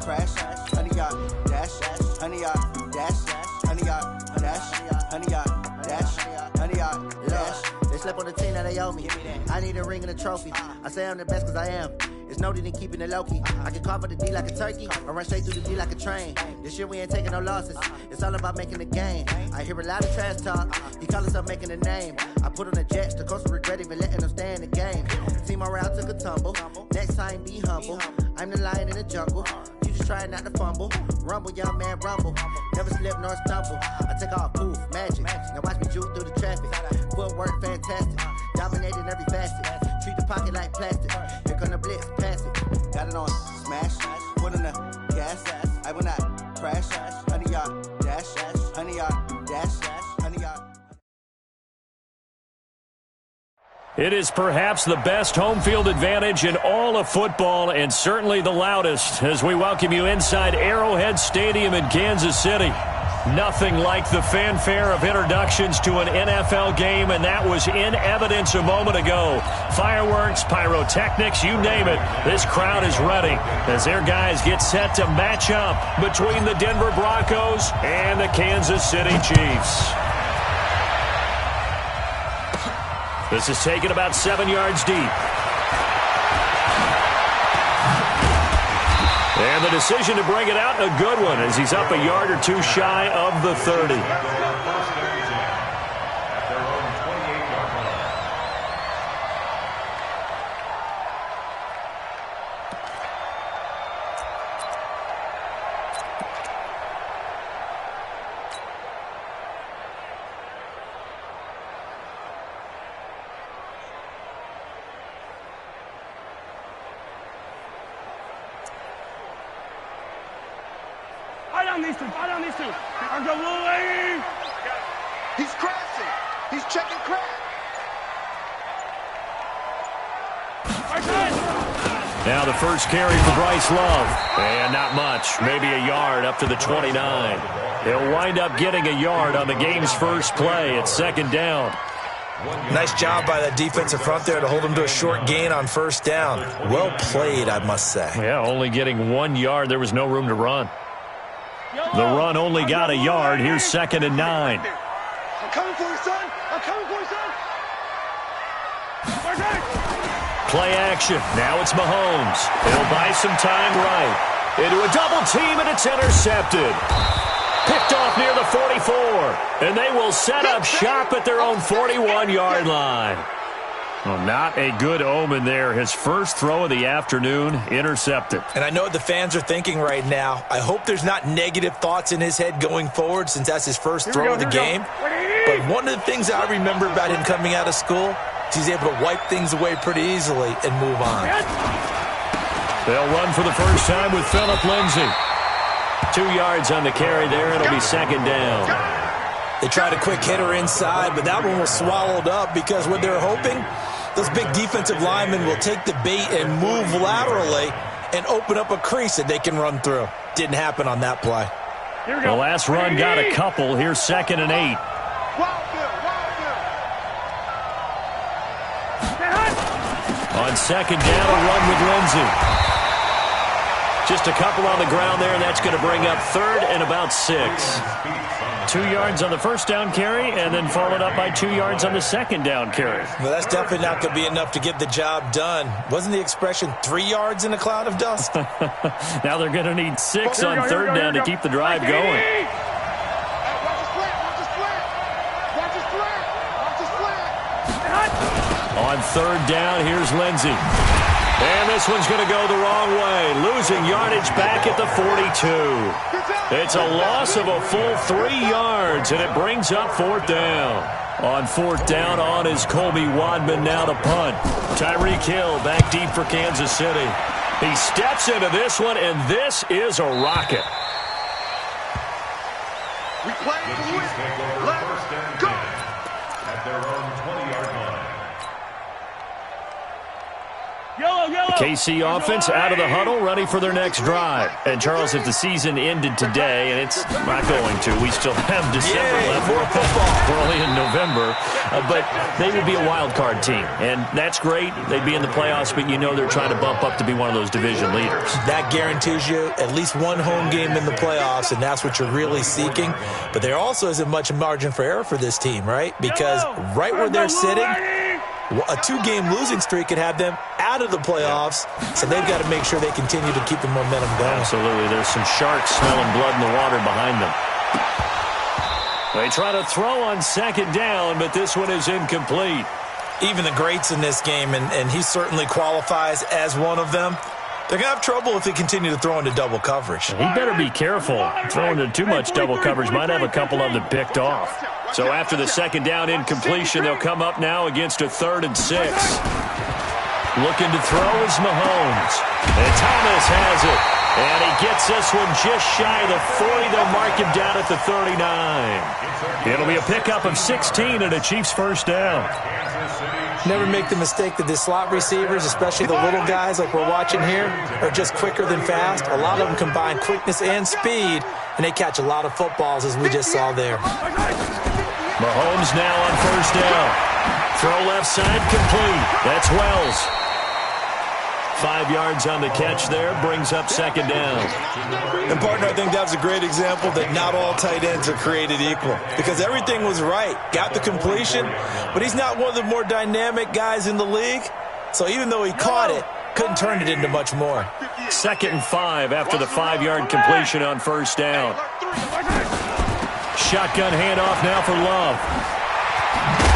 crash, 100 yard dash, 100 yard dash, 100 yard dash, 100 yard dash, 100 yard dash. They slept on the team that they owe me. I need a ring and a trophy. I say I'm the best cause I am. It's no need in keeping it low-key. I can carve up the D like a turkey or run straight through the D like a train. This year we ain't taking no losses. It's all about making the game. I hear a lot of trash talk. He call himself making a name. I put on the Jets. The coach will regret even letting them stay in the game. Team morale took a tumble. Next time be humble. I'm the lion in the jungle. You just try not to fumble. Rumble, young man, rumble. Never slip nor stumble. I take off, poof, magic. Now watch me juke through the traffic. Footwork fantastic. Dominating every facet. Treat the pocket like plastic. Here come the blitz, pass it. Got it on smash. Put in the gas. I will not crash. 100 yard dash. 100 yard dash. 100 yard. It is perhaps the best home field advantage in all of football and certainly the loudest as we welcome you inside Arrowhead Stadium in Kansas City. Nothing like the fanfare of introductions to an NFL game, and that was in evidence a moment ago. Fireworks, pyrotechnics, you name it. This crowd is ready as their guys get set to match up between the Denver Broncos and the Kansas City Chiefs. This is taken about 7 yards deep. And the decision to bring it out, a good one, as he's up a yard or two shy of the 30. These two. He's crashing. He's checking crack. Now the first carry for Bryce Love. And not much. Maybe a yard up to the 29. He'll wind up getting a yard on the game's first play at second down. Nice job by that defensive front there to hold him to a short gain on first down. Well played, I must say. Yeah, only getting 1 yard. There was no room to run. The run only got a yard. Here's 2nd and 9. I'm coming for you, son. I'm coming for you, son. Play action. Now it's Mahomes. He'll buy some time right. Into a double team, and it's intercepted. Picked off near the 44. And they will set up shop at their own 41-yard line. Well, not a good omen there. His first throw of the afternoon, intercepted. And I know what the fans are thinking right now. I hope there's not negative thoughts in his head going forward since that's his first throw of the game. But one of the things I remember about him coming out of school is he's able to wipe things away pretty easily and move on. They'll run for the first time with Phillip Lindsay. 2 yards on the carry there. It'll be second down. They tried a quick hitter inside, but that one was swallowed up because what they're hoping, those big defensive linemen will take the bait and move laterally and open up a crease that they can run through. Didn't happen on that play. The last run got a couple. Here's 2nd and 8. On second down, a run with Lindsay. Just a couple on the ground there, and that's going to bring up 3rd and about 6. 2 yards on the first down carry, and then followed up by 2 yards on the second down carry. Well, that's definitely not going to be enough to get the job done. Wasn't the expression 3 yards in a cloud of dust? Now they're going to need 6 on third down to keep the drive going. On third down, here's Lindsay. And this one's going to go the wrong way, losing yardage back at the 42. It's a loss of a full 3 yards, and it brings up 4th down. On 4th down, on is Colby Wadman now to punt. Tyreek Hill back deep for Kansas City. He steps into this one, and this is a rocket. We play to win. Let's go. At their own 20-yard line. The KC offense out of the huddle, ready for their next drive. And, Charles, if the season ended today, and it's not going to, we still have December left. We're only in November. But they would be a wild card team. And that's great. They'd be in the playoffs, but you know they're trying to bump up to be one of those division leaders. That guarantees you at least one home game in the playoffs, and that's what you're really seeking. But there also isn't much margin for error for this team, right? Because right where they're sitting, a two-game losing streak could have them out of the playoffs, so they've got to make sure they continue to keep the momentum going. Absolutely. There's some sharks smelling blood in the water behind them. They try to throw on second down, but this one is incomplete. Even the greats in this game, and he certainly qualifies as one of them, they're going to have trouble if they continue to throw into double coverage. He better be careful. Throwing into too much double coverage might have a couple of them picked off. So after the second down incompletion, they'll come up now against a 3rd and 6. Looking to throw is Mahomes. And Thomas has it. And he gets this one just shy of the 40. They'll mark him down at the 39. It'll be a pickup of 16 and a Chiefs first down. Never make the mistake that the slot receivers, especially the little guys like we're watching here, are just quicker than fast. A lot of them combine quickness and speed, and they catch a lot of footballs, as we just saw there. Mahomes now on first down. Throw left side complete. That's Wells. 5 yards on the catch there, brings up second down. And, partner, I think that's a great example that not all tight ends are created equal, because everything was right. Got the completion, but he's not one of the more dynamic guys in the league. So even though he caught it, couldn't turn it into much more. 2nd and 5 after the 5-yard completion on first down. Shotgun handoff now for Love.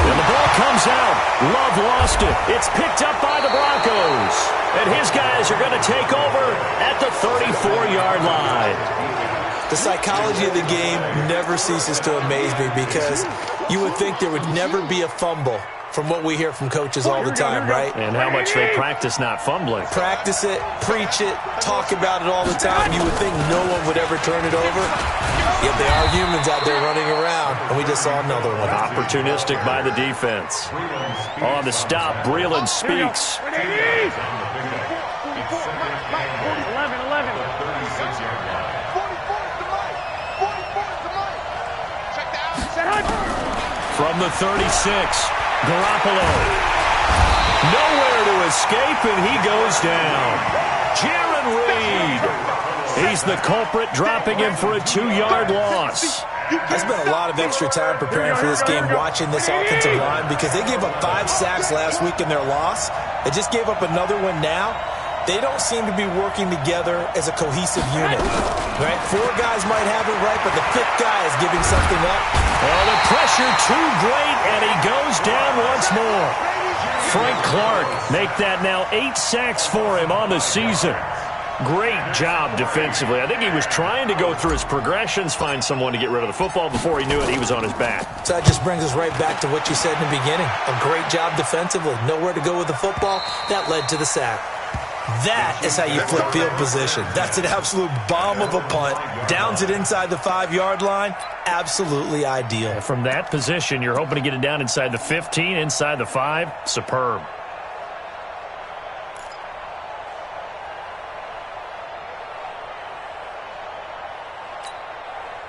And the ball comes out. Love lost it. It's picked up by the Broncos. And his guys are going to take over at the 34-yard line. The psychology of the game never ceases to amaze me, because you would think there would never be a fumble from what we hear from coaches all the time, right? And how much they practice not fumbling. Practice it, preach it, talk about it all the time. You would think no one would ever turn it over. Yet they are humans out there running around, and we just saw another one. Opportunistic by the defense. On the stop, Breeland speaks. From the 36, Garoppolo. Nowhere to escape, and he goes down. Jaron Reed. He's the culprit, dropping him for a 2-yard loss. I spent a lot of extra time preparing for this game, watching this offensive line, because they gave up 5 sacks last week in their loss. They just gave up another one now. They don't seem to be working together as a cohesive unit. Right? 4 guys might have it right, but the 5th guy is giving something up. Well, the pressure too great, and he goes down once more. Frank Clark make that now 8 sacks for him on the season. Great job defensively. I think he was trying to go through his progressions, find someone to get rid of the football. Before he knew it, he was on his back. So that just brings us right back to what you said in the beginning. A great job defensively. Nowhere to go with the football. That led to the sack. That is how you flip field position. That's an absolute bomb of a punt. Downs it inside the 5-yard line. Absolutely ideal. From that position, you're hoping to get it down inside the 15, inside the 5. Superb.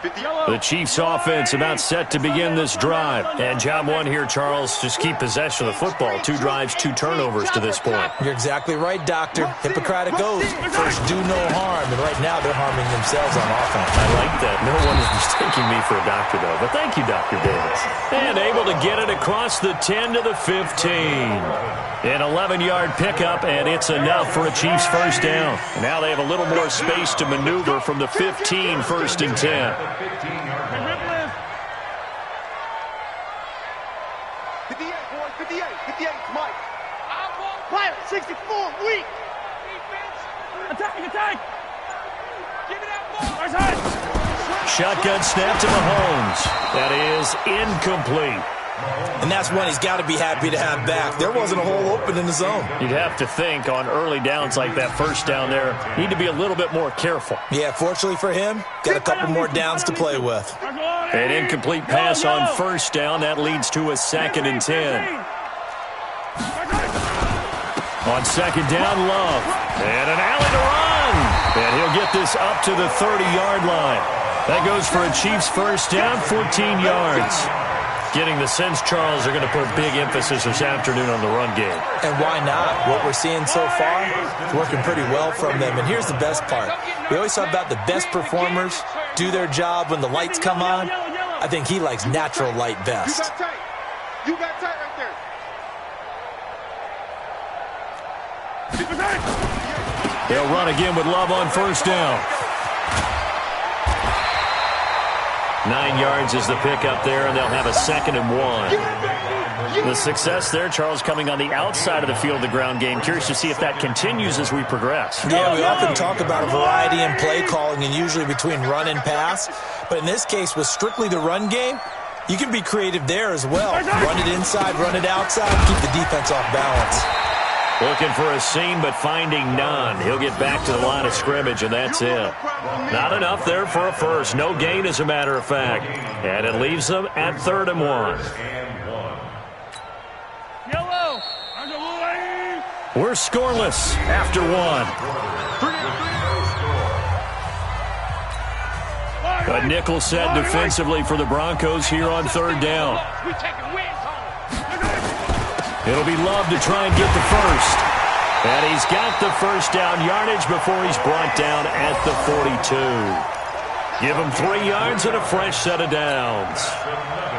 The Chiefs offense about set to begin this drive. And job one here, Charles, just keep possession of the football. 2 drives, 2 turnovers to this point. You're exactly right, Doctor. Hippocratic oath. First, do no harm. And right now, they're harming themselves on offense. I like that. No one is mistaking me for a doctor, though. But thank you, Dr. Davis. And able to get it across the 10 to the 15. An 11-yard pickup, and it's enough for a Chiefs first down. And now they have a little more space to maneuver from the 15, 1st and 10. 15-yard line. 58, boys, 58, 58, Mike. Pilot, 64, weak. Defense. Attack. Give me that ball. Shotgun snap to Mahomes. That is incomplete. And that's one he's got to be happy to have back. There wasn't a hole open in the zone. You'd have to think on early downs like that first down there, need to be a little bit more careful. Yeah, fortunately for him, got a couple more downs to play with. An incomplete pass on first down. That leads to a 2nd and 10. On second down, Love. And an alley to run. And he'll get this up to the 30-yard line. That goes for a Chiefs first down, 14 yards. Getting the sense, Charles, they're going to put a big emphasis this afternoon on the run game. And why not? What we're seeing so far is working pretty well from them. And here's the best part. We always talk about the best performers do their job when the lights come on. I think he likes natural light best. You got tight right there. They'll run again with Love on first down. 9 yards is the pickup there, and they'll have a 2nd and 1. The success there, Charles, coming on the outside of the field, the ground game. Curious to see if that continues as we progress. Yeah, we often talk about a variety in play calling and usually between run and pass. But in this case, with strictly the run game, you can be creative there as well. Run it inside, run it outside, keep the defense off balance. Looking for a seam, but finding none. He'll get back to the line of scrimmage, and that's it. Not enough there for a first. No gain, as a matter of fact. And it leaves them at 3rd and 1. We're scoreless after 1. A nickel set defensively for the Broncos here on 3rd down. It'll be Love to try and get the first. And he's got the first down yardage before he's brought down at the 42. Give him 3 yards and a fresh set of downs.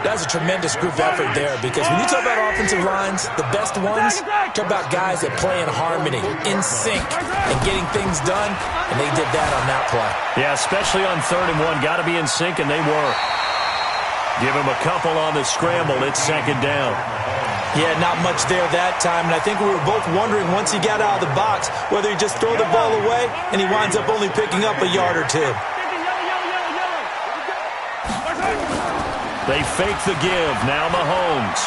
That's a tremendous group effort there because when you talk about offensive lines, the best ones, talk about guys that play in harmony, in sync, and getting things done, and they did that on that play. Yeah, especially on 3rd and 1. Got to be in sync, and they were. Give him a couple on the scramble. It's 2nd down. Yeah, not much there that time, and I think we were both wondering once he got out of the box whether he just throw the ball away and he winds up only picking up a yard or 2. They fake the give. Now Mahomes.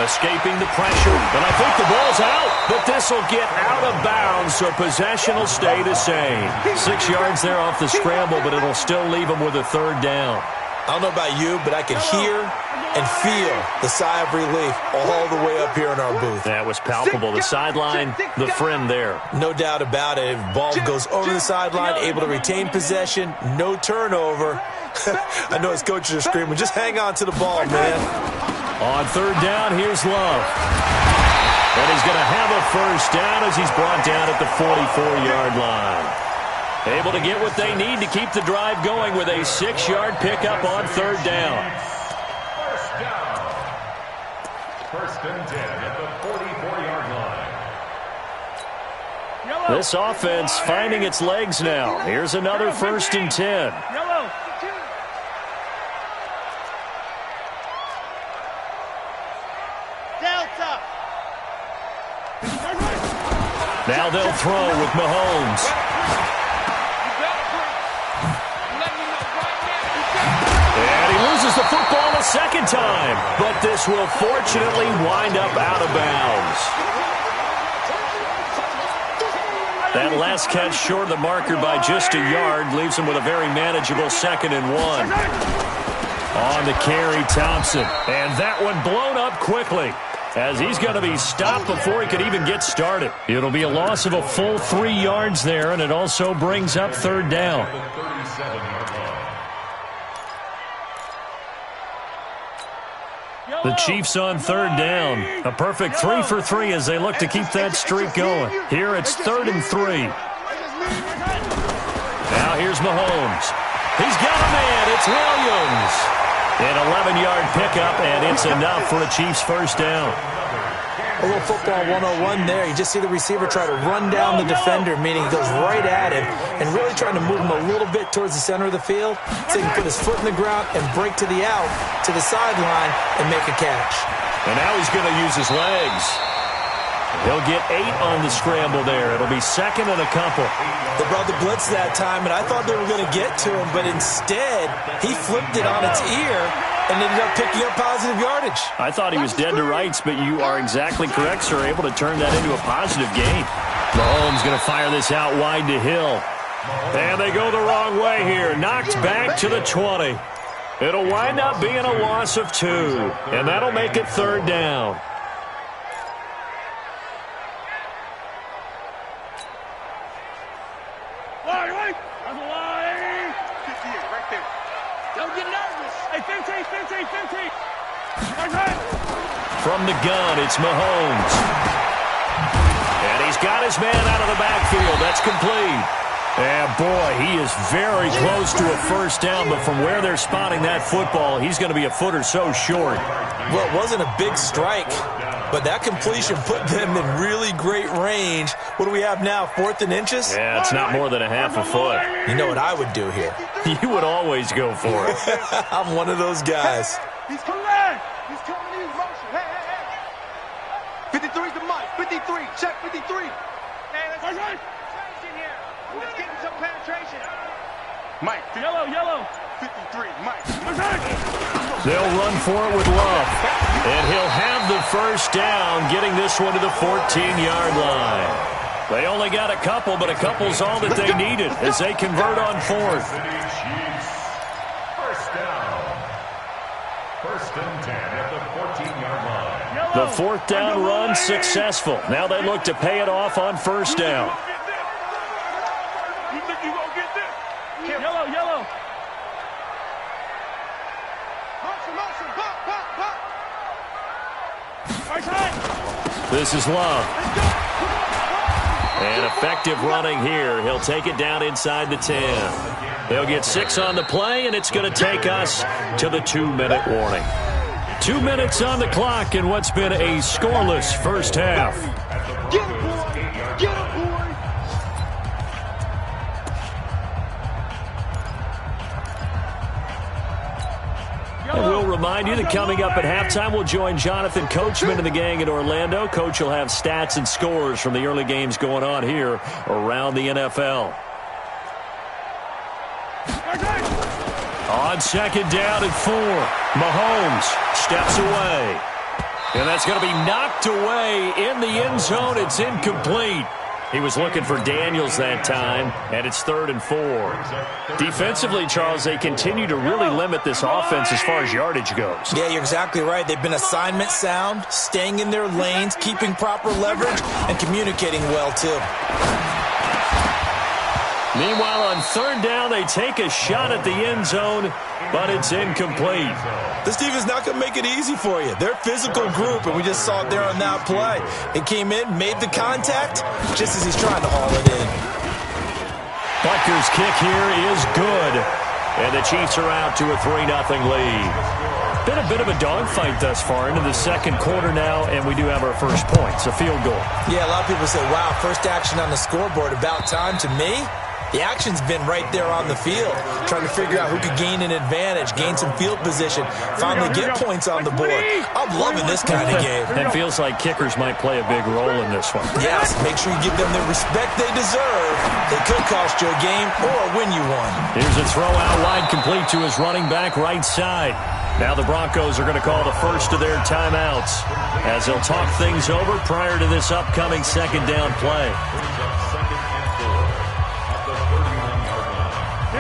Escaping the pressure, and I think the ball's out, but this will get out of bounds, so possession will stay the same. 6 yards there off the scramble, but it'll still leave them with a 3rd down. I don't know about you, but I could hear and feel the sigh of relief all the way up here in our booth. That was palpable. The sideline, the friend there. No doubt about it. Ball goes over the sideline, able to retain possession, no turnover. I know his coaches are screaming, just hang on to the ball, man. On 3rd down, here's Love. And he's going to have a first down as he's brought down at the 44-yard line. Able to get what they need to keep the drive going with a 6-yard pickup on 3rd down. First and 10 at the 44-yard line. This offense finding its legs now. Here's another 1st and 10. Now they'll throw with Mahomes. And he loses the football a 2nd time, but this will fortunately wind up out of bounds. That last catch short of the marker by just a yard leaves him with a very manageable 2nd and 1. On the carry, Thompson. And that one blown up quickly, as he's going to be stopped before he could even get started. It'll be a loss of a full 3 yards there, and it also brings up 3rd down. The Chiefs on 3rd down. A perfect 3 for 3 as they look to keep that streak going. Here it's 3rd and 3. Now here's Mahomes. He's got a man. It's Williams. An 11-yard pickup, and it's enough for a Chiefs first down. A little football 101 there. You just see the receiver try to run down the defender, meaning he goes right at him and really trying to move him a little bit towards the center of the field so he can put his foot in the ground and break to the out, to the sideline, and make a catch. And now he's going to use his legs. He'll get 8 on the scramble there. It'll be 2nd and a couple. They brought the blitz that time, and I thought they were going to get to him, but instead he flipped it on its ear and ended up picking up positive yardage. I thought he was dead to rights, but you are exactly correct, sir. Able to turn that into a positive gain. Mahomes going to fire this out wide to Hill. And they go the wrong way here. Knocked back to the 20. It'll wind up being a loss of 2, and that'll make it 3rd down. right there. Don't get nervous. Hey, 15. From the gun, it's Mahomes. And he's got his man out of the backfield. That's complete. And, boy, he is very close to a first down, but from where they're spotting that football, he's going to be a foot or so short. Well, it wasn't a big strike, but that completion put them in really great range. What do we have now, 4th and inches? Yeah, it's not more than a half a foot. You know what I would do here? You would always go for it. I'm one of those guys. He's coming in motion. Hey. 53's the mic. 53. Check 53. Hey, let's penetration here. Let's get some penetration. Mike. Yellow. 53. Mike. They'll run for it with Love. And he'll have the first down, getting this one to the 14-yard line. They only got a couple, but a couple's all that they needed as they convert on 4th. First down. 1st and 10 at the 14-yard line. The 4th down run successful. Now they look to pay it off on 1st down. You think you gonna get this? Yellow. Motion. Pop. This is Love. And effective running here. He'll take it down inside the 10. They'll get 6 on the play, and it's going to take us to the 2-minute warning. 2 minutes on the clock in what's been a scoreless first half. Get him, boy. And we'll remind you that coming up at halftime, we'll join Jonathan Coachman and the gang in Orlando. Coach will have stats and scores from the early games going on here around the NFL. On 2nd down and 4, Mahomes steps away. And that's going to be knocked away in the end zone. It's incomplete. He was looking for Daniels that time, and it's 3rd and 4. Defensively, Charles, they continue to really limit this offense as far as yardage goes. Yeah, you're exactly right. They've been assignment sound, staying in their lanes, keeping proper leverage, and communicating well, too. Meanwhile, on 3rd down, they take a shot at the end zone, but it's incomplete. This defense not going to make it easy for you. They're a physical group, and we just saw it there on that play. It came in, made the contact, just as he's trying to haul it in. Butker's kick here is good, and the Chiefs are out to a 3-0 lead. Been a bit of a dogfight thus far into the 2nd quarter now, and we do have our first points, a field goal. Yeah, a lot of people say, wow, first action on the scoreboard, about time. To me, the action's been right there on the field, trying to figure out who could gain an advantage, gain some field position, finally get points on the board. I'm loving this kind of game. It feels like kickers might play a big role in this one. Yes, make sure you give them the respect they deserve. They could cost you a game or win you one. Here's a throw out wide, complete to his running back right side. Now the Broncos are going to call the first of their timeouts as they'll talk things over prior to this upcoming 2nd down play.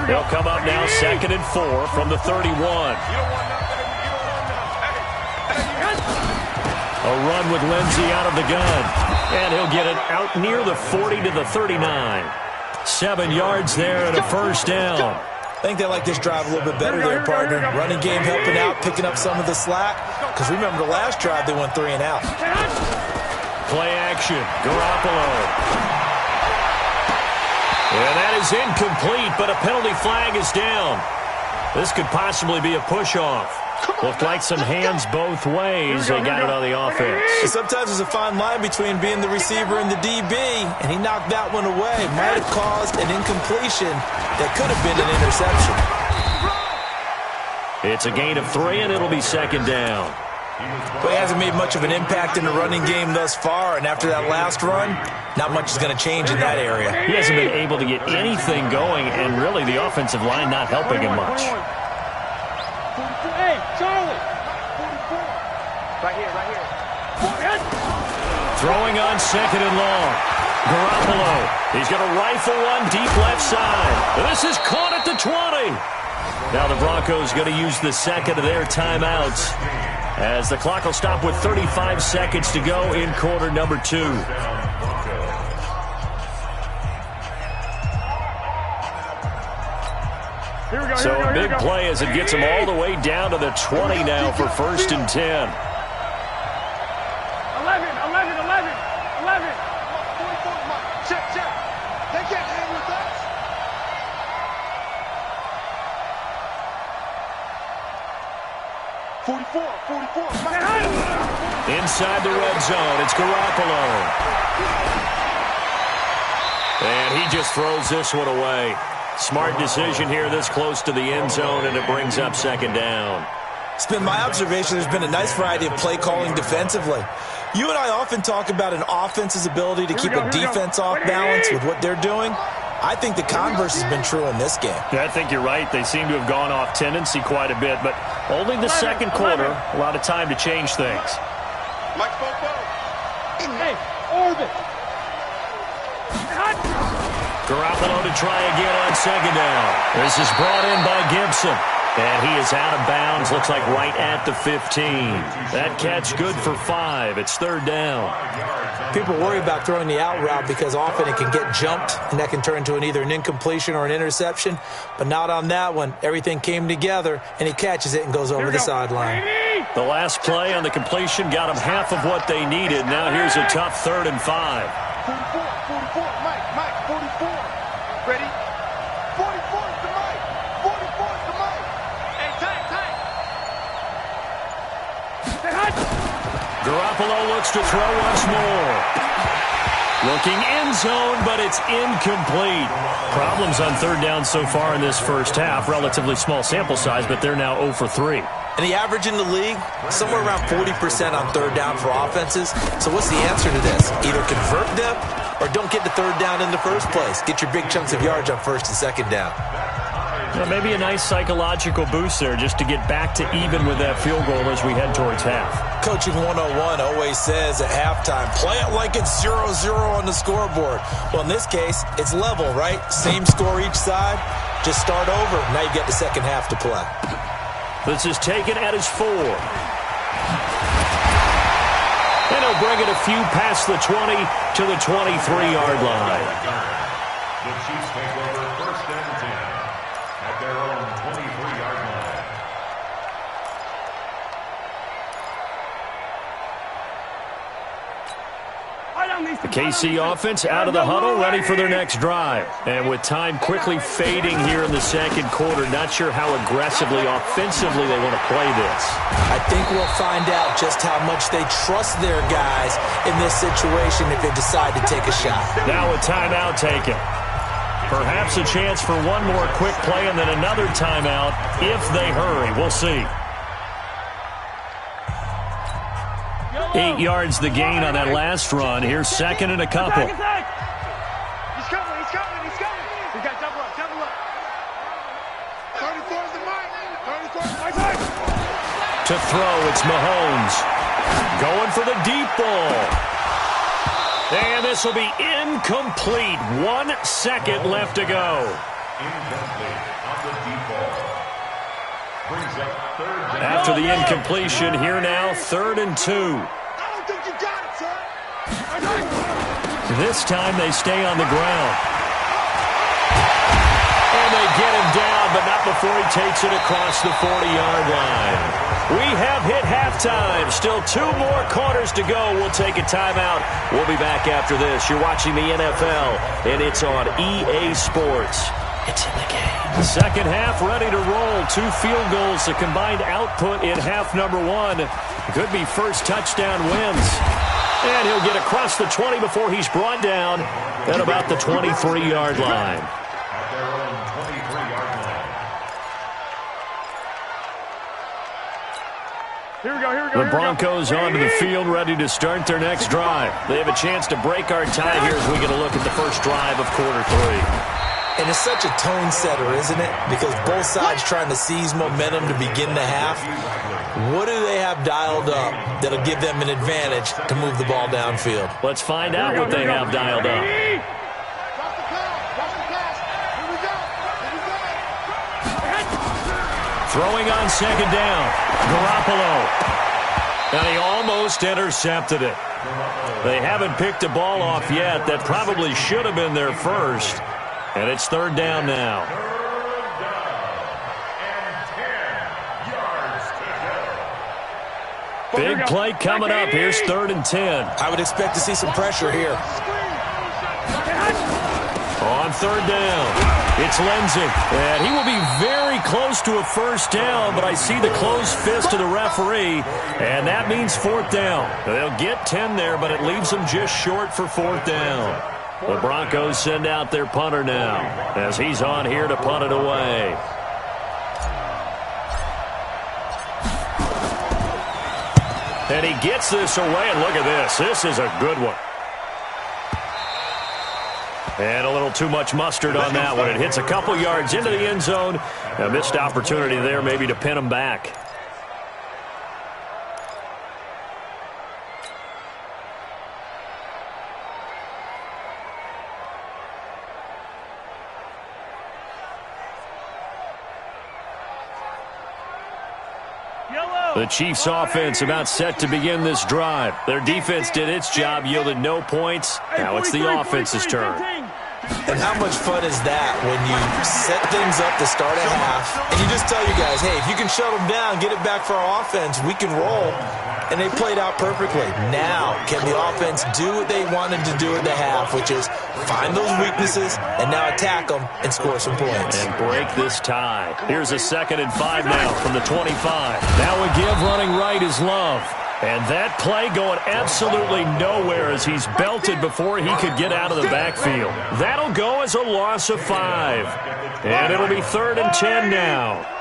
They'll come up now 2nd and 4 from the 31. A run with Lindsey out of the gun. And he'll get it out near the 40 to the 39. 7 yards there and a first down. I think they like this drive a little bit better there, partner. Running game helping out, picking up some of the slack. Because remember the last drive, they went 3 and out. Play action. Garoppolo. And that is incomplete, but a penalty flag is down. This could possibly be a push-off. Looked like some hands both ways. They got it on the offense. Sometimes there's a fine line between being the receiver and the DB, and he knocked that one away. Might have caused an incompletion that could have been an interception. It's a gain of 3, and it'll be 2nd down. But he hasn't made much of an impact in the running game thus far, and after that last run, not much is going to change in that area. He hasn't been able to get anything going, and really the offensive line not helping him much. Hey, Charlie. 44. Right here. Throwing on 2nd and long. Garoppolo. He's going to rifle one deep left side. This is caught at the 20. Now the Broncos going to use the 2nd of their timeouts, as the clock will stop with 35 seconds to go in quarter number 2. So a big play as it gets them all the way down to the 20 now for 1st and 10. 11. Check. They can't hang with us. Forty-four. Inside the red zone, it's Garoppolo. And he just throws this one away. Smart decision here this close to the end zone, and it brings up 2nd down. It's been my observation there's been a nice variety of play calling defensively. You and I often talk about an offense's ability to keep a defense off balance with what they're doing. I think the converse has been true in this game. Yeah, I think you're right. They seem to have gone off tendency quite a bit, but only the second quarter, a lot of time to change things. Mike Bobo. Hey, orbit. Garoppolo to try again on 2nd down. This is brought in by Gibson. And he is out of bounds, looks like right at the 15. That catch good for 5. It's 3rd down. People worry about throwing the out route because often it can get jumped, and that can turn into either an incompletion or an interception. But not on that one. Everything came together, and he catches it and goes over the sideline. The last play on the completion got him half of what they needed. Now here's a tough 3rd and 5. 44. Mike, 44. Ready? 44 is the Mike. 44 is the Mike. Hey, tight. Garoppolo looks to throw once more. Looking end zone, but it's incomplete. Problems on 3rd down so far in this first half. Relatively small sample size, but they're now 0 for 3. And the average in the league, somewhere around 40% on 3rd down for offenses. So what's the answer to this? Either convert them or don't get the 3rd down in the first place. Get your big chunks of yards on 1st and 2nd down. Well, maybe a nice psychological boost there just to get back to even with that field goal as we head towards half. Coaching 101 always says at halftime, play it like it's 0-0 on the scoreboard. Well, in this case, it's level, right? Same score each side. Just start over. Now you get the second half to play. This is taken at his 4. And he'll bring it a few past the 20 to the 23-yard line. The Chiefs take over 1st and 10 at their own 23-yard line. The KC offense out of the huddle, ready for their next drive. And with time quickly fading here in the second quarter, not sure how aggressively, offensively they want to play this. I think we'll find out just how much they trust their guys in this situation if they decide to take a shot. Now a timeout taken. Perhaps a chance for one more quick play and then another timeout if they hurry. We'll see. 8 yards the gain on that last run. Here's 2nd and a couple. He's coming. He's got double up. 34 is the Mike. 34 is the Mike. To throw, it's Mahomes. Going for the deep ball. And this will be incomplete. 1 second left to go. Incomplete on the deep ball. Brings up 3rd down. After the incompletion, here now, 3rd and 2. I don't think you got it, son. This time they stay on the ground. And they get him down, but not before he takes it across the 40-yard line. We have hit halftime. Still 2 more quarters to go. We'll take a timeout. We'll be back after this. You're watching the NFL, and it's on EA Sports. It's in the game. Second half ready to roll. 2 field goals. The combined output in half number 1. Could be first touchdown wins. And he'll get across the 20 before he's brought down at about the 23-yard line. At their own 23-yard line. Here we go. The Broncos onto the field, ready to start their next drive. They have a chance to break our tie here as we get a look at the first drive of quarter 3. And it's such a tone setter, isn't it? Because both sides trying to seize momentum to begin the half. What do they have dialed up that'll give them an advantage to move the ball downfield? Let's find out what they have dialed up. Watch the pass. Here we go. Throwing on 2nd down. Garoppolo. And he almost intercepted it. They haven't picked a ball off yet. That probably should have been their first. And it's 3rd down now. Big play coming up. Here's 3rd and 10. I would expect to see some pressure here. On 3rd down, it's Lindsey. And he will be very close to a first down, but I see the closed fist of the referee, and that means 4th down. They'll get 10 there, but it leaves them just short for 4th down. The Broncos send out their punter now, as he's on here to punt it away. And he gets this away, and look at this. This is a good one. And a little too much mustard on that one. It hits a couple yards into the end zone. A missed opportunity there maybe to pin him back. The Chiefs' offense about set to begin this drive. Their defense did its job, yielded no points. Now it's the offense's turn. And how much fun is that when you set things up to start a half, and you just tell your guys, hey, if you can shut them down, get it back for our offense, we can roll. And they played out perfectly. Now, can the offense do what they wanted to do at the half, which is find those weaknesses and now attack them and score some points. And break this tie. Here's a 2nd and 5 now from the 25. Now a give running right is Love. And that play going absolutely nowhere as he's belted before he could get out of the backfield. That'll go as a loss of 5. And it'll be 3rd and 10 now.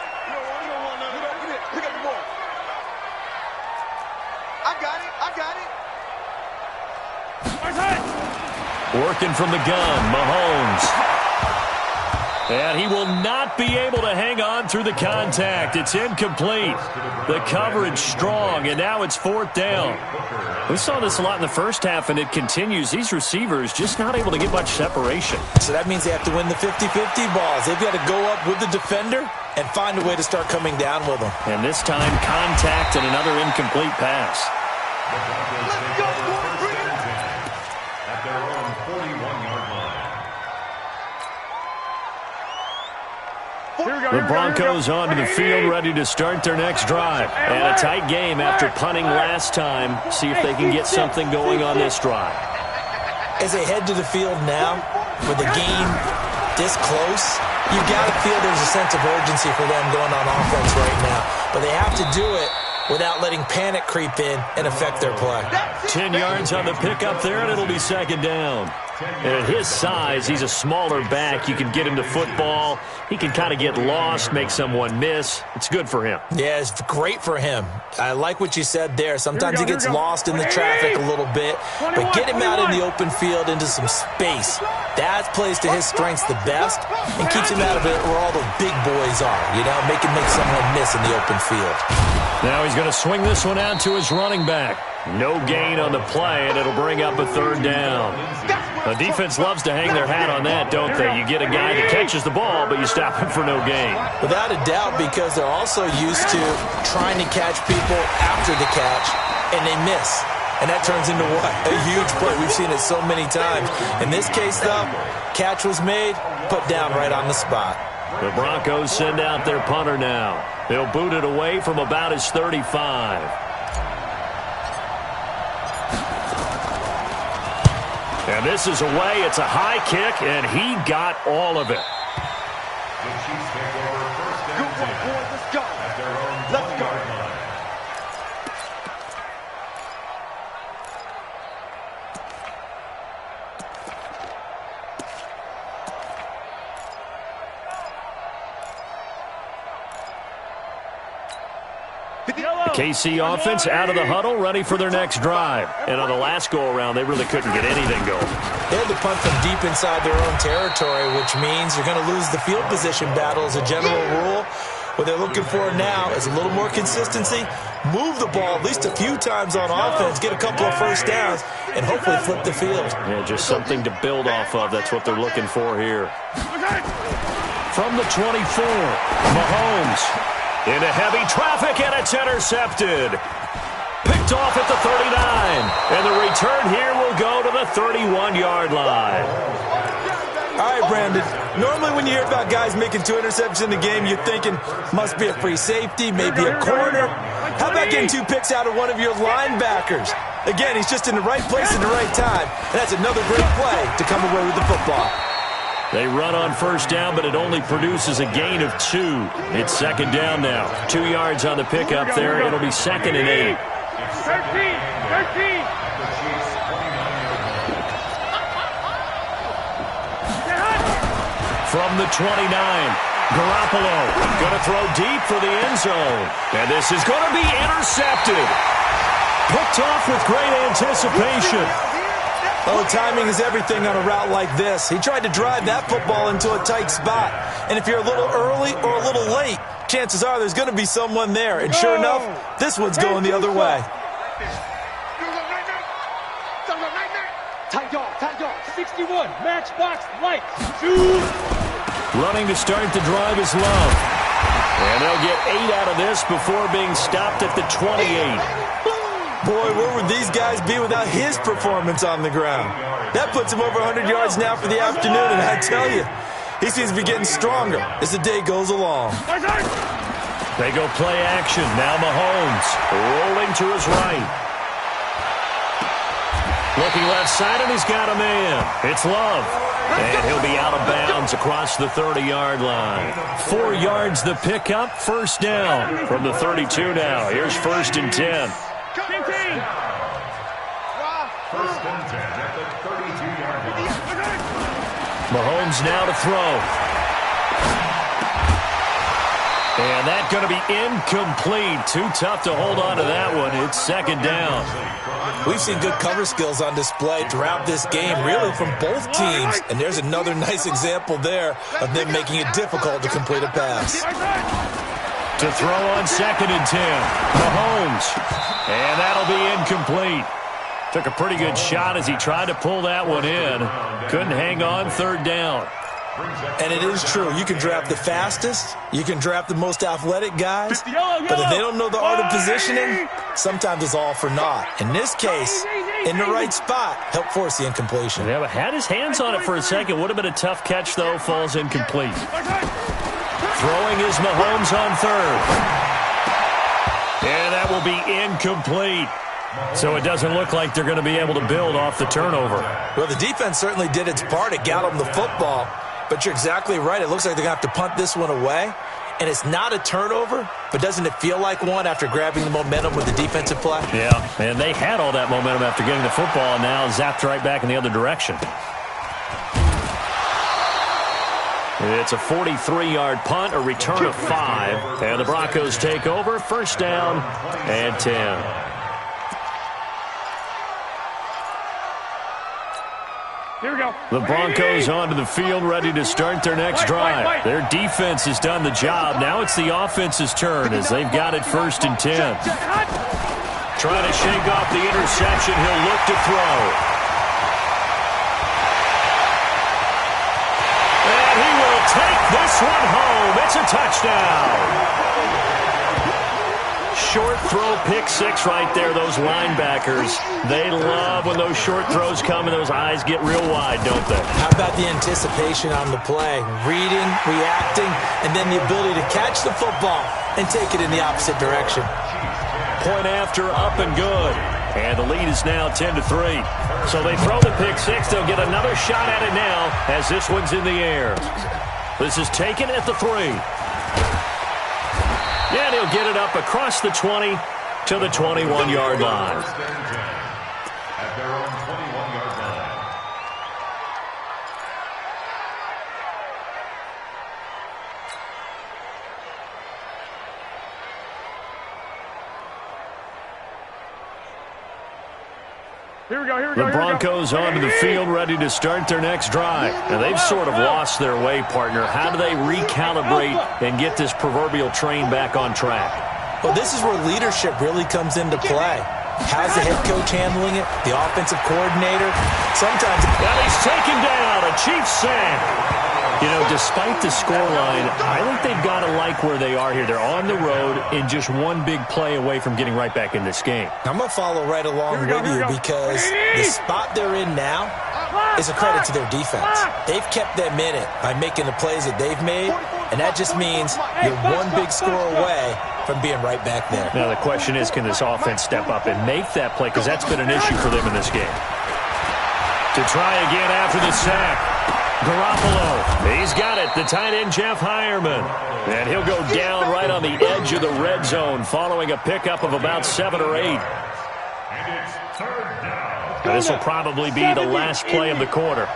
Working from the gun, Mahomes. And he will not be able to hang on through the contact. It's incomplete. The coverage strong, and now it's 4th down. We saw this a lot in the first half, and it continues. These receivers just not able to get much separation. So that means they have to win the 50-50 balls. They've got to go up with the defender and find a way to start coming down with them. And this time, contact and another incomplete pass. Let's go, at their own 41-yard line. The Broncos onto the field, ready to start their next drive. And a tight game after punting last time. See if they can get something going on this drive. As they head to the field now, with the game this close, you got to feel there's a sense of urgency for them going on offense right now. But they have to do it without letting panic creep in and affect their play. 10 yards on the pickup there, and it'll be 2nd down. And at his size, he's a smaller back. You can get him to football. He can kind of get lost, make someone miss. It's good for him. Yeah, it's great for him. I like what you said there. Sometimes he gets lost in the traffic a little bit, but get him out in the open field into some space. That plays to his strengths the best and keeps him out of it where all the big boys are, you know, make someone miss in the open field. Now he's going to swing this one out to his running back. No gain on the play, and it'll bring up a 3rd down. The defense loves to hang their hat on that, don't they? You get a guy that catches the ball, but you stop him for no gain. Without a doubt, because they're also used to trying to catch people after the catch, and they miss. And that turns into what? A huge play. We've seen it so many times. In this case, though, catch was made, put down right on the spot. The Broncos send out their punter now. They'll boot it away from about his 35. And this is away. It's a high kick, and he got all of it. The Chiefs take over 1st and 10 Let's go. at their own Let's go. 20-yard line. KC offense out of the huddle, ready for their next drive. And on the last go-around, they really couldn't get anything going. They had to punt from deep inside their own territory, which means you're going to lose the field position battle as a general rule. What they're looking for now is a little more consistency, move the ball at least a few times on offense, get a couple of first downs, and hopefully flip the field. Yeah, just something to build off of. That's what they're looking for here. From the 24, Mahomes into heavy traffic, and it's intercepted. Picked off at the 39, and the return here will go to the 31-yard line. All right, Brandon, normally when you hear about guys making 2 interceptions in the game, you're thinking must be a free safety, maybe a corner. How about getting 2 picks out of one of your linebackers? Again, he's just in the right place at the right time. And that's another great play to come away with the football. They run on first down, but it only produces a gain of 2. It's second down now. 2 yards on the pickup there. It'll be 2nd and 8. 13. From the 29, Garoppolo going to throw deep for the end zone. And this is going to be intercepted. Picked off with great anticipation. Oh, timing is everything on a route like this. He tried to drive that football into a tight spot. And if you're a little early or a little late, chances are there's going to be someone there. And sure enough, this one's going the other way. Tight dog, 61, matchbox, light, shoot. Running to start the drive is Love. And they'll get 8 out of this before being stopped at the 28. Boy, where would these guys be without his performance on the ground? That puts him over 100 yards now for the afternoon, and I tell you, he seems to be getting stronger as the day goes along. They go play action. Now Mahomes rolling to his right. Looking left side, and he's got a man. It's Love. And he'll be out of bounds across the 30-yard line. 4 yards the pickup, first down from the 32 now. Here's 1st and 10. First and 10 at the 32-yard line. Mahomes now to throw. And that's going to be incomplete. Too tough to hold on to that one. It's 2nd down. We've seen good cover skills on display throughout this game, really from both teams. And there's another nice example there of them making it difficult to complete a pass. To throw on 2nd and 10. Mahomes. And that'll be incomplete. Took a pretty good shot as he tried to pull that one in. Couldn't hang on, 3rd down. And it is true. You can draft the fastest. You can draft the most athletic guys. But if they don't know the art of positioning, sometimes it's all for naught. In this case, in the right spot, help force the incompletion. Yeah, but had his hands on it for a second. Would have been a tough catch, though. Falls incomplete. Throwing is Mahomes on 3rd. And that will be incomplete. So it doesn't look like they're going to be able to build off the turnover. Well, the defense certainly did its part. It got them the football. But you're exactly right. It looks like they're going to have to punt this one away. And it's not a turnover, but doesn't it feel like one after grabbing the momentum with the defensive play? Yeah, and they had all that momentum after getting the football, and now zapped right back in the other direction. It's a 43-yard punt, a return of 5. And the Broncos take over, 1st down and 10. Here we go. The Broncos onto the field, ready to start their next drive. Their defense has done the job. Now it's the offense's turn as they've got it 1st and 10. Trying to shake off the interception. He'll look to throw. And he will take this one home. It's a touchdown. Short throw, pick 6 right there. Those linebackers, they love when those short throws come and those eyes get real wide, don't they? How about the anticipation on the play? Reading, reacting, and then the ability to catch the football and take it in the opposite direction. Point after, up and good. And the lead is now 10-3. So they throw the pick 6. They'll get another shot at it now as this one's in the air. This is taken at the 3. Yeah, he'll get it up across the 20 to the 21-yard line. At their own 21-yard line. Here we go. The Broncos onto the field, ready to start their next drive. Now, they've sort of lost their way, partner. How do they recalibrate and get this proverbial train back on track? Well, this is where leadership really comes into play. How's the head coach handling it? The offensive coordinator? Sometimes... And he's taken down, a Chiefs sack. You know, despite the scoreline, I think they've got to like where they are here. They're on the road and just one big play away from getting right back in this game. I'm going to follow right along with you because the spot they're in now is a credit to their defense. They've kept them in it by making the plays that they've made, And that just means you're one big score away from being right back there. Now the question is, can this offense step up and make that play? Because that's been an issue for them in this game. To try again after the sack. Garoppolo, he's got it. The tight end, Jeff Heuerman. And he'll go down right on the edge of the red zone following a pickup of about 7 or 8. And it's third down. Now, this will probably be the last play of the quarter.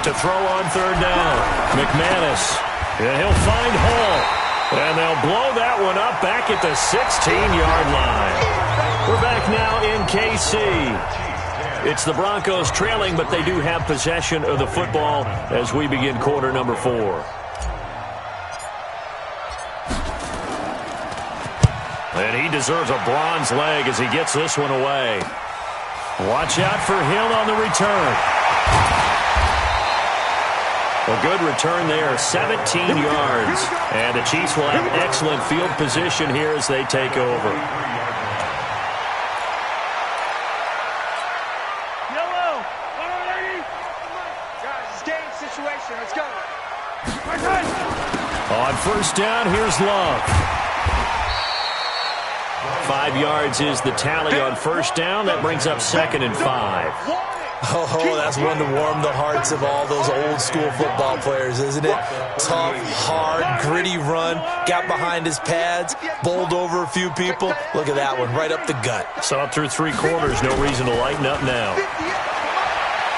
To throw on third down, McManus. And he'll find Hall. And they'll blow that one up back at the 16-yard line. We're back now in KC. It's the Broncos trailing, but they do have possession of the football as we begin quarter number 4. And he deserves a bronze leg as he gets this one away. Watch out for Hill on the return. A good return there, 17 yards. And the Chiefs will have excellent field position here as they take over. Let's go. On first down, here's Love. 5 yards is the tally on first down. That brings up 2nd and 5. Oh, that's one to warm the hearts of all those old school football players, isn't it? Tough, hard, gritty run. Got behind his pads, bowled over a few people. Look at that one, right up the gut. Saw it through 3 quarters. No reason to lighten up now.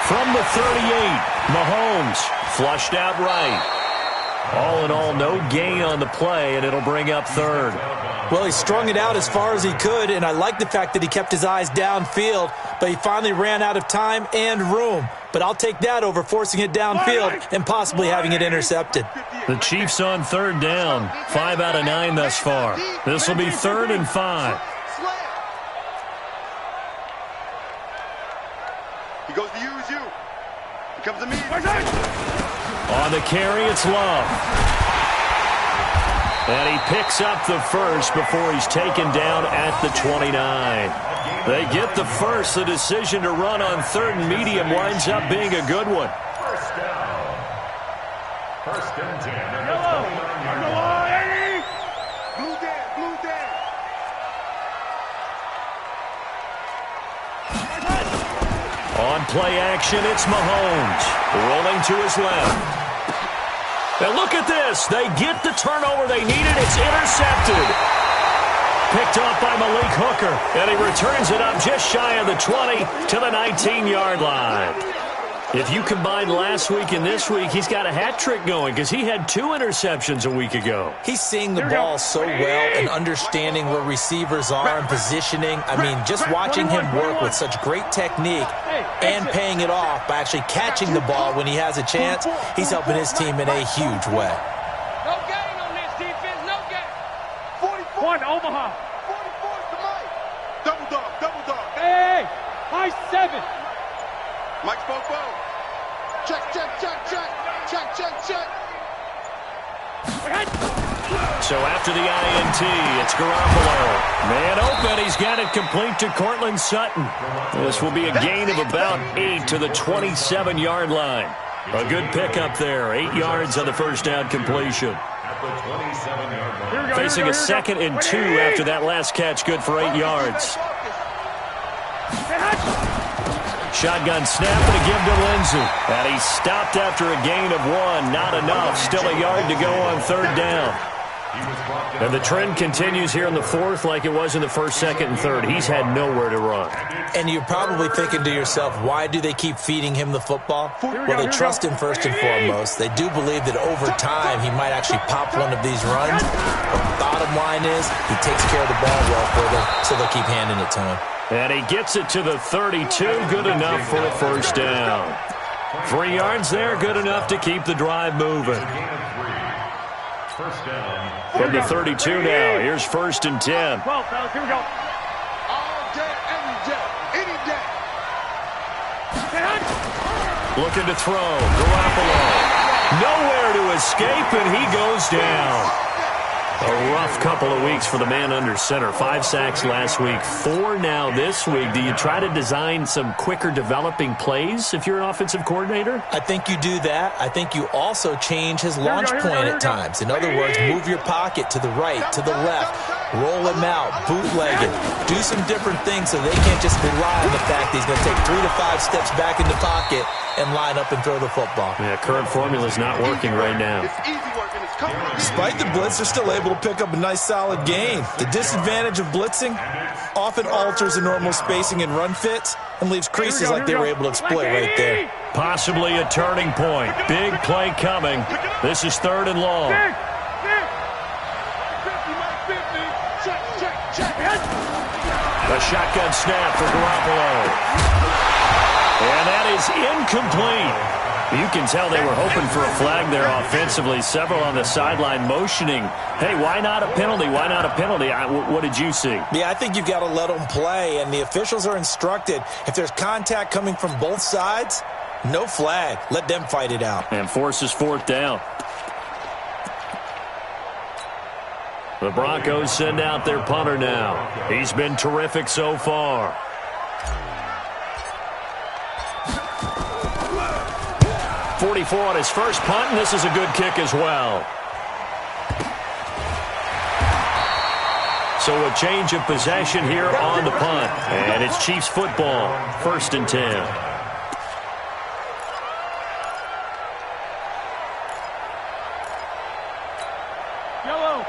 From the 38, Mahomes flushed out right. All in all, no gain on the play, and it'll bring up 3rd. Well, he strung it out as far as he could, and I like the fact that he kept his eyes downfield, but he finally ran out of time and room. But I'll take that over forcing it downfield and possibly having it intercepted. The Chiefs on 3rd down. 5 out of 9 thus far. This will be 3rd and 5. He goes to use you. Here comes the meat. On the carry, it's Love. And he picks up the first before he's taken down at the 29. They get the first. The decision to run on 3rd and medium winds up being a good one. First down. 1st and 10 at the 29-yard line. Blue down, blue down. On play action, it's Mahomes. Rolling to his left. And look at this. They get the turnover they needed. It's intercepted. Picked off by Malik Hooker. And he returns it up just shy of the 20 to the 19-yard line. If you combine last week and this week, he's got a hat trick going because he had 2 interceptions a week ago. He's seeing the ball so well and understanding where receivers are and positioning. I mean, just watching him work with such great technique and paying it off by actually catching the ball when he has a chance, he's helping his team in a huge way. No gain on this defense, no gain. 44. 1, Omaha. 44 is the Mike. Double dog, double dog. Hey, high 7. Mike Popo. Check, check, check, check. Check, check, check. So after the INT, it's Garoppolo. Man open, he's got it complete to Cortland Sutton. This will be a gain of about 8 to the 27-yard line. A good pickup there, 8 yards on the first down completion. At the 27-yard line. Facing a 2nd and 2 after that last catch, good for 8 yards. Shotgun snap and a give to Lindsey. And he stopped after a gain of 1. Not enough. Still a yard to go on 3rd down. And the trend continues here in the 4th like it was in the 1st, 2nd, and 3rd. He's had nowhere to run. And you're probably thinking to yourself, why do they keep feeding him the football? Well, they trust him first and foremost. They do believe that over time he might actually pop one of these runs. But the bottom line is he takes care of the ball well for them, so they'll keep handing it to him. And he gets it to the 32. Good enough for a first down. 3 yards there. Good enough to keep the drive moving. First down. From the 32 now. Here's 1st and 10. 12, fellas, here we go. All day, every day, any day. Looking to throw. Garoppolo. Nowhere to escape, and he goes down. A rough couple of weeks for the man under center. 5 sacks last week, 4 now this week. Do you try to design some quicker developing plays if you're an offensive coordinator? I think you do that. I think you also change his launch point at times. In other words, move your pocket to the right, to the left, roll him out, bootleg it, do some different things so they can't just rely on the fact that he's going to take 3 to 5 steps back in the pocket and line up and throw the football. Yeah, current formula is not working right now. Despite the blitz, they're still able to pick up a nice solid gain. The disadvantage of blitzing often alters the normal spacing and run fits and leaves creases like they were able to exploit right there. Possibly a turning point. Big play coming. This is 3rd and long. A shotgun snap for Garoppolo. And that is incomplete. You can tell they were hoping for a flag there offensively. Several on the sideline motioning, hey, why not a penalty? Why not a penalty? What did you see? Yeah, I think you've got to let them play, and the officials are instructed. If there's contact coming from both sides, no flag. Let them fight it out. And forces 4th down. The Broncos send out their punter now. He's been terrific so far. .44 on his first punt, and this is a good kick as well. So a change of possession here on the punt. And it's Chiefs football, 1st and 10.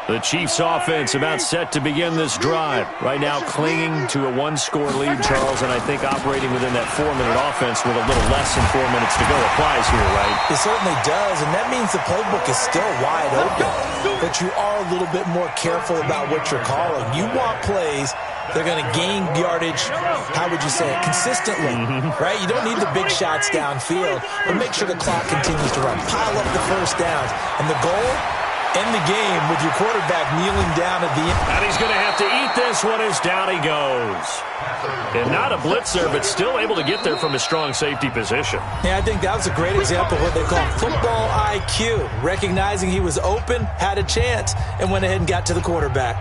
The Chiefs offense about set to begin this drive. Right now clinging to a 1-score lead, Charles, and I think operating within that 4-minute offense with a little less than 4 minutes to go applies here, right? It certainly does, and that means the playbook is still wide open. But you are a little bit more careful about what you're calling. You want plays they're going to gain yardage, how would you say it, consistently, right? You don't need the big shots downfield, but make sure the clock continues to run. Pile up the first downs, and the goal, end the game with your quarterback kneeling down at the end. And he's going to have to eat this one as down he goes. And not a blitzer, but still able to get there from a strong safety position. Yeah, I think that was a great example of what they call football IQ, recognizing he was open, had a chance, and went ahead and got to the quarterback.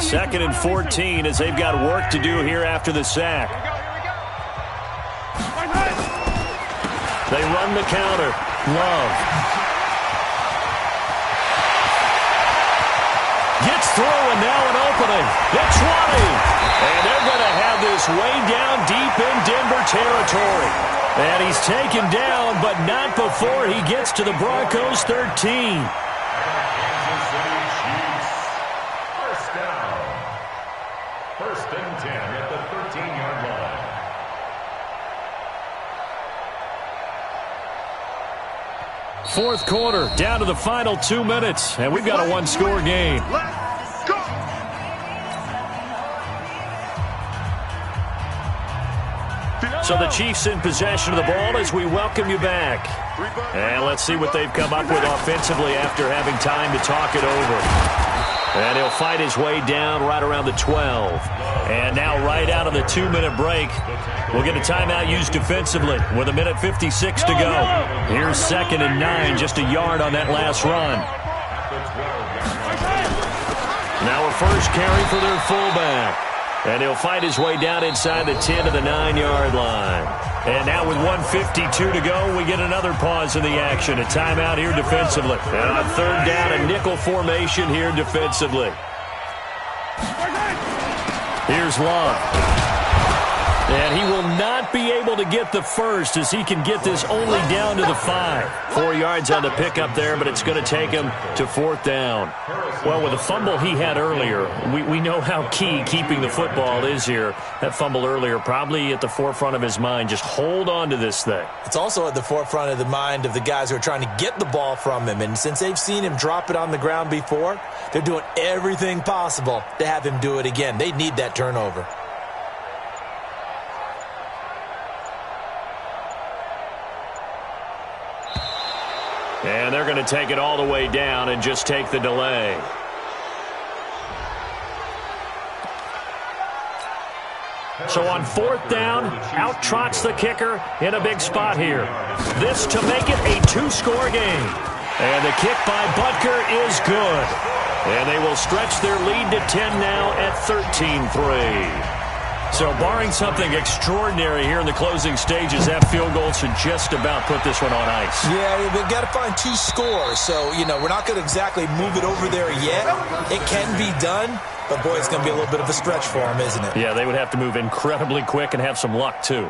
2nd and 14 as they've got work to do here after the sack. They run the counter. Love. Gets through, and now an opening. The 20. And they're going to have this way down deep in Denver territory. And he's taken down, but not before he gets to the Broncos 13. First down. 1st and 10 at the 13-yard line. Fourth quarter, down to the final 2 minutes, and we've got a 1-score game. Let's go. So the Chiefs in possession of the ball as we welcome you back. And let's see what they've come up with offensively after having time to talk it over. And he'll fight his way down right around the 12. And now right out of the 2-minute break, we'll get a timeout used defensively with 1:56 to go. Here's 2nd and 9, just a yard on that last run. Now a first carry for their fullback. And he'll fight his way down inside the 10 to the 9-yard line. And now with 1:52 to go, we get another pause in the action. A timeout here defensively. And on 3rd down, a nickel formation here defensively. Here's Love. And he will not be able to get the first as he can get this only down to the 5. 4 yards on the pickup there, but it's going to take him to 4th down. Well, with the fumble he had earlier, we know how key keeping the football is here. That fumble earlier probably at the forefront of his mind. Just hold on to this thing. It's also at the forefront of the mind of the guys who are trying to get the ball from him. And since they've seen him drop it on the ground before, they're doing everything possible to have him do it again. They need that turnover. And they're going to take it all the way down and just take the delay. So on 4th down, out trots the kicker in a big spot here. This to make it a 2-score game. And the kick by Butker is good. And they will stretch their lead to 10 now at 13-3. So barring something extraordinary here in the closing stages, that field goal should just about put this one on ice. Yeah, we've got to find 2 scores. So, we're not going to exactly move it over there yet. It can be done, but, boy, it's going to be a little bit of a stretch for them, isn't it? Yeah, they would have to move incredibly quick and have some luck, too.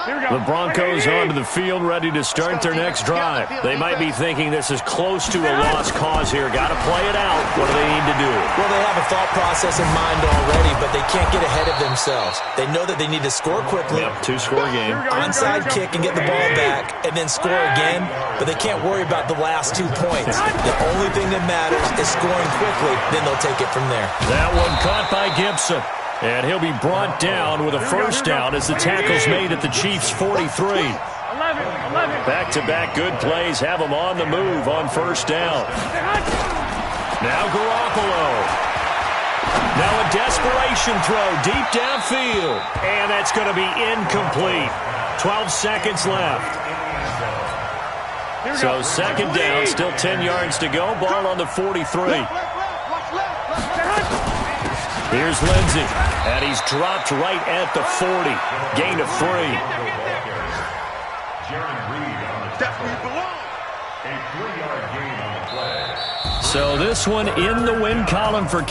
The Broncos onto the field, ready to start their next drive. They might be thinking this is close to a lost cause here. Got to play it out. What do they need to do? Well, they have a thought process in mind already, but they can't get ahead of themselves. They know that they need to score quickly. Yep, 2-score game. Onside kick and get the ball back, and then score again, but they can't worry about the last 2 points. The only thing that matters is scoring quickly, then they'll take it from there. That one caught by Gibson. And he'll be brought down with a first down as the tackle's made at the Chiefs' 43. Back-to-back good plays have them on the move on first down. Now Garoppolo. Now a desperation throw deep downfield. And that's going to be incomplete. 12 seconds left. So second down, still 10 yards to go. Ball on the 43. Here's Lindsey, and he's dropped right at the 40. Gain of 3. A 3-yard gain on the play. So this one in the win column for